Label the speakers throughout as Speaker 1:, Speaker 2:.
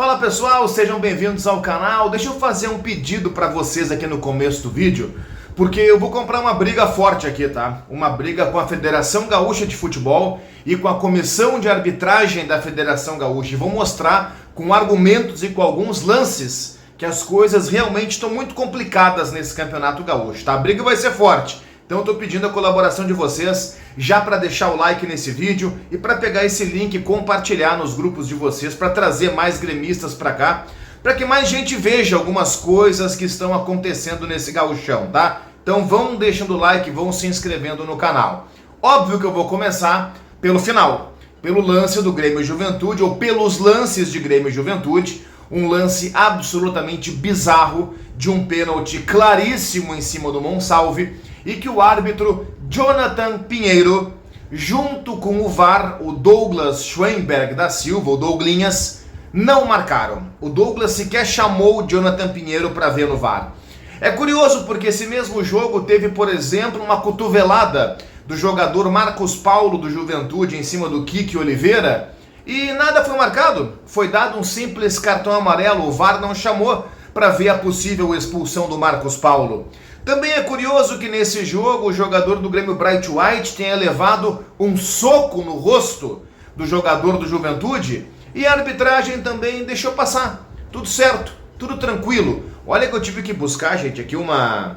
Speaker 1: Fala pessoal, sejam bem-vindos ao canal. Deixa eu fazer um pedido para vocês aqui no começo do vídeo, porque eu vou comprar uma briga forte aqui, tá? Uma briga com a Federação Gaúcha de Futebol e com a Comissão de Arbitragem da Federação Gaúcha. E vou mostrar com argumentos e com alguns lances que as coisas realmente estão muito complicadas nesse Campeonato Gaúcho, tá? A briga vai ser forte. Então eu tô pedindo a colaboração de vocês já para deixar o like nesse vídeo e para pegar esse link e compartilhar nos grupos de vocês para trazer mais gremistas para cá, para que mais gente veja algumas coisas que estão acontecendo nesse gauchão, tá? Então vão deixando o like, vão se inscrevendo no canal. Óbvio que eu vou começar pelo final, pelo lance do Grêmio Juventude ou pelos lances de Grêmio Juventude, um lance absolutamente bizarro de um pênalti claríssimo em cima do Monsalve, e que o árbitro Jonathan Pinheiro, junto com o VAR, o Douglas Schweinberg da Silva, o Douglinhas, não marcaram. O Douglas sequer chamou o Jonathan Pinheiro para ver no VAR. É curioso porque esse mesmo jogo teve, por exemplo, uma cotovelada do jogador Marcos Paulo do Juventude em cima do Kiki Oliveira e nada foi marcado. Foi dado um simples cartão amarelo, o VAR não chamou para ver a possível expulsão do Marcos Paulo. Também é curioso que nesse jogo o jogador do Grêmio Bright White tenha levado um soco no rosto do jogador do Juventude e a arbitragem também deixou passar. Tudo certo, tudo tranquilo. Olha que eu tive que buscar, gente, aqui uma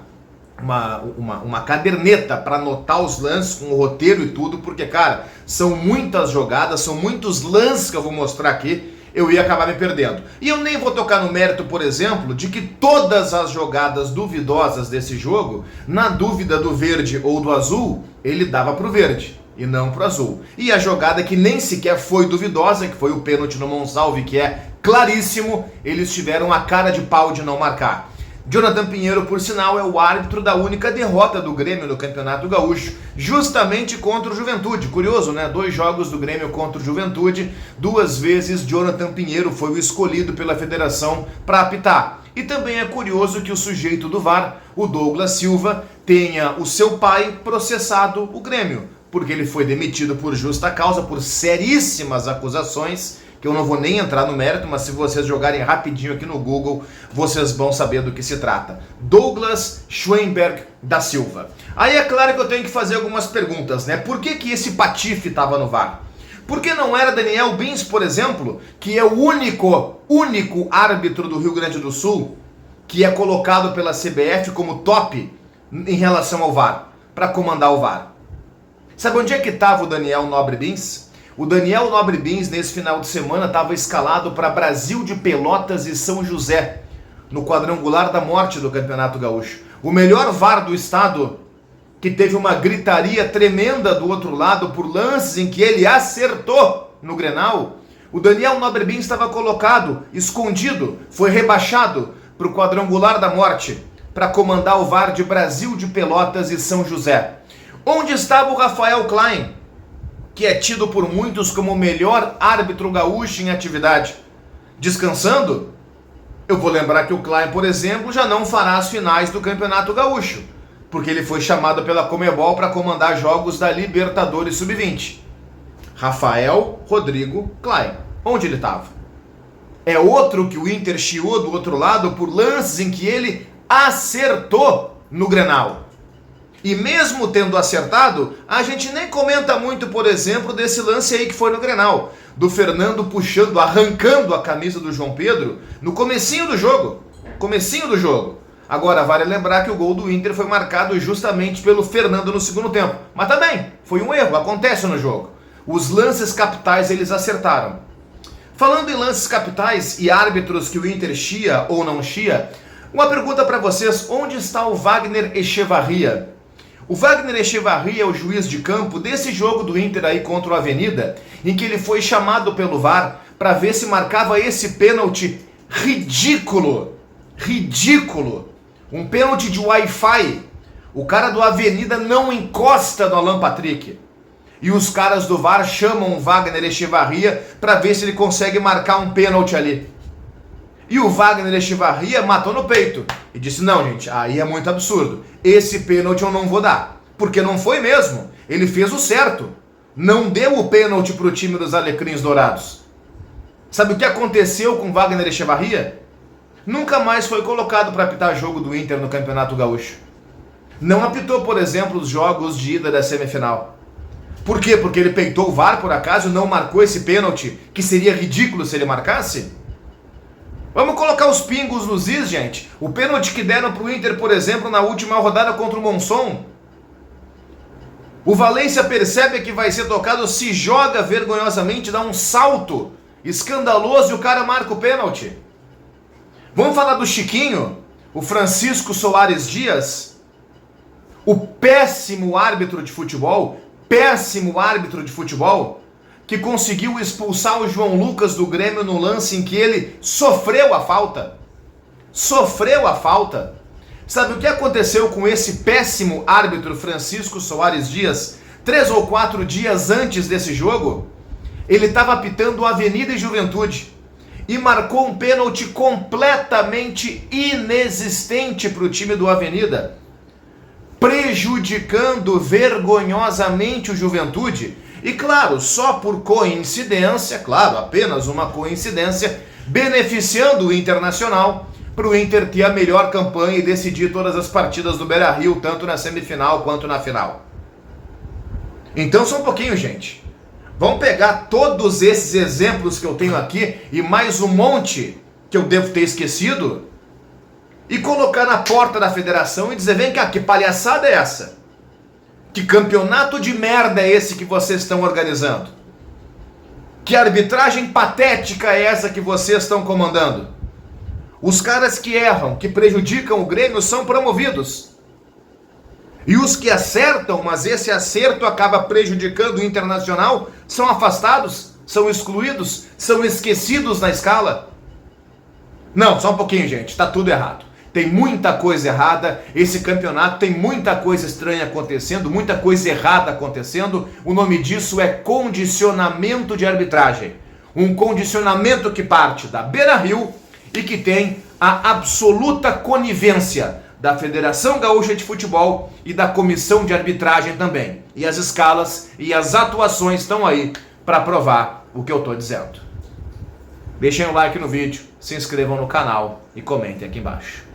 Speaker 1: caderneta para anotar os lances com o roteiro e tudo, porque, cara, são muitas jogadas, são muitos lances que eu vou mostrar aqui. Eu ia acabar me perdendo. E eu nem vou tocar no mérito, por exemplo, de que todas as jogadas duvidosas desse jogo, na dúvida do verde ou do azul, ele dava pro verde e não pro azul. E a jogada que nem sequer foi duvidosa, que foi o pênalti no Monsalve, que é claríssimo, eles tiveram a cara de pau de não marcar. Jonathan Pinheiro, por sinal, é o árbitro da única derrota do Grêmio no Campeonato Gaúcho, justamente contra o Juventude. Curioso, né? 2 jogos do Grêmio contra o Juventude, 2 vezes Jonathan Pinheiro foi o escolhido pela federação para apitar. E também é curioso que o sujeito do VAR, o Douglas Silva, tenha o seu pai processado o Grêmio, porque ele foi demitido por justa causa, por seríssimas acusações, que eu não vou nem entrar no mérito, mas se vocês jogarem rapidinho aqui no Google, vocês vão saber do que se trata. Douglas Schweinberg da Silva. Aí é claro que eu tenho que fazer algumas perguntas, né? Por que esse patife estava no VAR? Por que não era Daniel Bins, por exemplo, que é o único árbitro do Rio Grande do Sul que é colocado pela CBF como top em relação ao VAR, para comandar o VAR? Sabe onde é que estava o Daniel Nobre Bins? O Daniel Nobre Bins, nesse final de semana, estava escalado para Brasil de Pelotas e São José, no quadrangular da morte do Campeonato Gaúcho. O melhor VAR do estado, que teve uma gritaria tremenda do outro lado por lances em que ele acertou no Grenal. O Daniel Nobre Bins estava colocado, escondido, foi rebaixado para o quadrangular da morte, para comandar o VAR de Brasil de Pelotas e São José. Onde estava o Rafael Klein, que é tido por muitos como o melhor árbitro gaúcho em atividade? Descansando? Eu vou lembrar que o Klein, por exemplo, já não fará as finais do Campeonato Gaúcho, porque ele foi chamado pela Conmebol para comandar jogos da Libertadores Sub-20. Rafael Rodrigo Klein. Onde ele estava? É outro que o Inter chiou do outro lado por lances em que ele acertou no Grenal. E mesmo tendo acertado, a gente nem comenta muito, por exemplo, desse lance aí que foi no Grenal, do Fernando puxando, arrancando a camisa do João Pedro no comecinho do jogo. Agora, vale lembrar que o gol do Inter foi marcado justamente pelo Fernando no segundo tempo. Mas também, foi um erro, acontece no jogo. Os lances capitais eles acertaram. Falando em lances capitais e árbitros que o Inter chia ou não chia, uma pergunta para vocês: onde está o Wagner Echevarria? O Wagner Echevarria é o juiz de campo desse jogo do Inter aí contra o Avenida, em que ele foi chamado pelo VAR para ver se marcava esse pênalti ridículo. Um pênalti de Wi-Fi. O cara do Avenida não encosta no Alan Patrick. E os caras do VAR chamam o Wagner Echevarria para ver se ele consegue marcar um pênalti ali. E o Wagner Echevarria matou no peito e disse: não, gente, aí é muito absurdo. Esse pênalti eu não vou dar. Porque não foi mesmo. Ele fez o certo. Não deu o pênalti para o time dos Alecrins Dourados. Sabe o que aconteceu com Wagner Echevarria? Nunca mais foi colocado para apitar jogo do Inter no Campeonato Gaúcho. Não apitou, por exemplo, os jogos de ida da semifinal. Por quê? Porque ele peitou o VAR, por acaso, não marcou esse pênalti, que seria ridículo se ele marcasse? Vamos colocar os pingos nos is, gente. O pênalti que deram pro Inter, por exemplo, na última rodada contra o Monson. O Valência percebe que vai ser tocado, se joga vergonhosamente, dá um salto escandaloso e o cara marca o pênalti. Vamos falar do Chiquinho, o Francisco Soares Dias, o péssimo árbitro de futebol, que conseguiu expulsar o João Lucas do Grêmio no lance em que ele sofreu a falta. Sabe o que aconteceu com esse péssimo árbitro Francisco Soares Dias 3 ou 4 dias antes desse jogo? Ele estava apitando Avenida e Juventude e marcou um pênalti completamente inexistente para o time do Avenida, prejudicando vergonhosamente o Juventude. E claro, só por coincidência, claro, apenas uma coincidência, beneficiando o Internacional, para o Inter ter a melhor campanha e decidir todas as partidas do Beira-Rio, tanto na semifinal quanto na final. Então só um pouquinho, gente. Vamos pegar todos esses exemplos que eu tenho aqui e mais um monte que eu devo ter esquecido e colocar na porta da federação e dizer: vem cá, que palhaçada é essa? Que campeonato de merda é esse que vocês estão organizando? Que arbitragem patética é essa que vocês estão comandando? Os caras que erram, que prejudicam o Grêmio são promovidos. E os que acertam, mas esse acerto acaba prejudicando o Internacional, são afastados, são excluídos, são esquecidos na escala. Não, só um pouquinho, gente, tá tudo errado. Tem muita coisa errada, esse campeonato tem muita coisa estranha acontecendo, muita coisa errada acontecendo. O nome disso é condicionamento de arbitragem. Um condicionamento que parte da Beira-Rio e que tem a absoluta conivência da Federação Gaúcha de Futebol e da Comissão de Arbitragem também. E as escalas e as atuações estão aí para provar o que eu estou dizendo. Deixem um like no vídeo, se inscrevam no canal e comentem aqui embaixo.